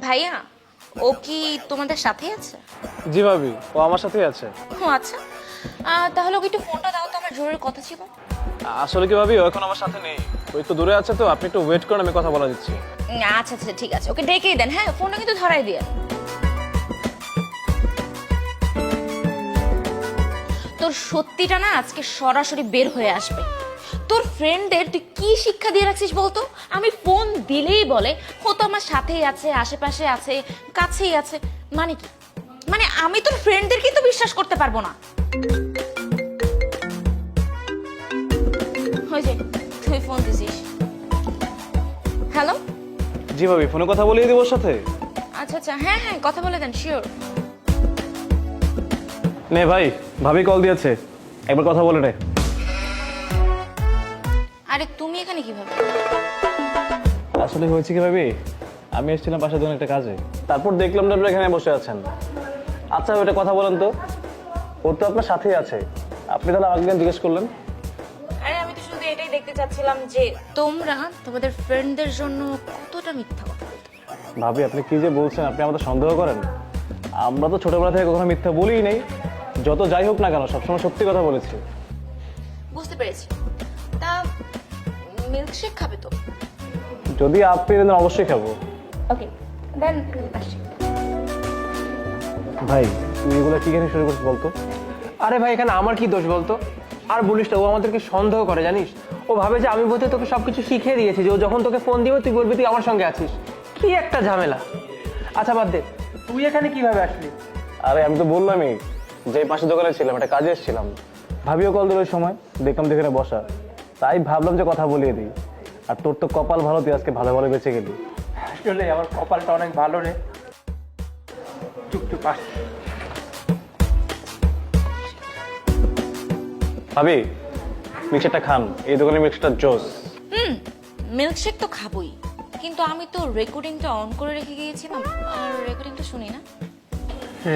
ভাইয়া ও কি তোমাদের সাথে আছে? জি ভাবি, ও আমার সাথেই আছে। ও আচ্ছা, তাহলে ওকে একটু ফোনটা দাও তো, আমার জরুরি কথা ছিল। আসলে কি ভাবি, ও এখন আমার সাথে নেই, ও একটু দূরে আছে, তো আপনি একটু ওয়েট করেন, আমি কথা বলা দিচ্ছি। আচ্ছা আচ্ছা ঠিক আছে, ওকে ডেকেই দেন। হ্যাঁ, ফোনটা কিন্তু ধরাই দিয়ে। তোর সত্যিটা না আজকে সরাসরি বের হয়ে আসবে। তোর ফ্রেন্ডদের তুই কি শিক্ষা দিয়ে রাখছিস বলতো? আমি ফোন দিলেই বলে ও তো আমার সাথেই আছে, আশেপাশে আছে, কাছেই আছে। মানে কি? মানে আমি তোর ফ্রেন্ডদের কিন্তু বিশ্বাস করতে পারবো না। ওই যে তুই ফোন দিছিস। হ্যালো। জি ভাবি, ফোনে কথা বলিয়ে দিব ওর সাথে। আচ্ছা আচ্ছা, হ্যাঁ হ্যাঁ, কথা বলে দেন, শিওর। নে ভাই, ভাবি কল দিয়েছে, একবার কথা বলে নে। আরে তুমি এখানে কিভাবে? আসলে হয়েছে কি ভাবি, আমি এসেছিলাম পাশের দোকানে একটা কাজে, তারপর দেখলাম যে আপনি এখানে বসে আছেন। আচ্ছা ওইটা কথা বলেন তো, ও তো আপনার সাথেই আছে, আপনি তাহলে আমাকে কেন জিজ্ঞেস করলেন? আরে আমি তো শুধু এটাই দেখতে চাচ্ছিলাম যে তোমরা তোমাদের ফ্রেন্ডদের জন্য কতটা মিথ্যা কথা বলতে পারো। ভাবি আপনি কি যে বলছেন, আপনি আমাদের সন্দেহ করেন? আমরা তো ছোটবেলা থেকে কখনো মিথ্যা বলিই নেই, যত যাই হোক না কেন সবসময় সত্যি কথা বলেছি। বুঝতে পেরেছি। তা মিল্কশেক খাবে তো? যদি আপনি দেন অবশ্যই খাবো। ওকে দেন, আসি। ভাই তুই এগুলো কি কেন শুরু করছিস বলতো? আরে ভাই, এখানে আমার কি দোষ বলতো? আর বলিস না, ও আমাদেরকে সন্দেহ করে জানিস। ও ভাবে যে আমি বোধহয় তোকে সবকিছু শিখিয়ে দিয়েছি, যে ও যখন তোকে ফোন দিবে তুই বলবি তুই আমার সঙ্গে আছিস। কি একটা ঝামেলা। আচ্ছা বাদ দে, তুই এখানে কিভাবে আসলি? আরে আমি তো বললামই যে পাশে দোকানে ছিলাম, একটা কাজে এসেছিলাম, ভাবিও কল দিল ওই সময়, দেখলাম যেখানে বসা, তাই ভাবলাম যে কথা বলিয়ে দিই। আর তোর তো কপাল ভালো, তুই আজকে ভালো ভালো বেঁচে গেলি। আসলে আমার কপালটা অনেক ভালো রে। চুপ চুপ আস। ভাবি মিক্সারটা খান, এই দোকানে মিক্সারটা জোস। মিল্কশেক তো খাবোই, কিন্তু আমি তো রেকর্ডিংটা অন করে রেখে গিয়েছিলাম, আর রেকর্ডিংটা শুনি না।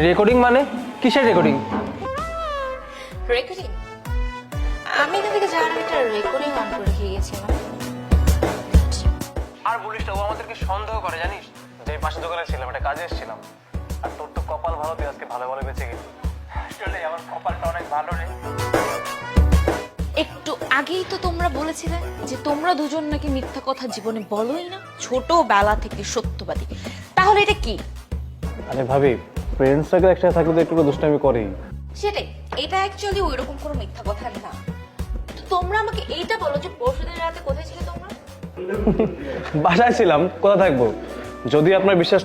রেকর্ডিং মানে? কিসের রেকর্ডিং? রেকর্ডিং? আমি এখান থেকে যাওয়ার আগে একটা রেকর্ডিং অন করে রেখে গিয়েছিলাম। আর বলিস না, ও আমাদেরকে সন্দেহ করে জানিস। যে পাশে দোকানে ছিলাম, একটা কাজে এসেছিলাম, আর তোর তো কপাল ভালো, তুই আজকে ভালো ভালো বেঁচে গেলি। আসলে আমার কপালটা অনেক ভালো রে। একটু আগেই তো তোমরা বলেছিলে যে তোমরা দুজন নাকি মিথ্যা কথা জীবনে বলোই না, ছোটবেলা থেকে সত্যবাদী। তাহলে এটা কি? আরে ভাবি, ফ্রেন্ড সার্কেল একসাথে থাকলে তো একটু দুষ্টামি করেই। সেটাই, এটা অ্যাকচুয়ালি ওইরকম কোনো মিথ্যা কথা না। তো তোমরা আমাকে এইটা বলো যে পরশুদিন রাতে কোথায় ছিলে তোমরা? বাসায় ছিলাম, কোথায় থাকবো? যদি আপনার বিশ্বাস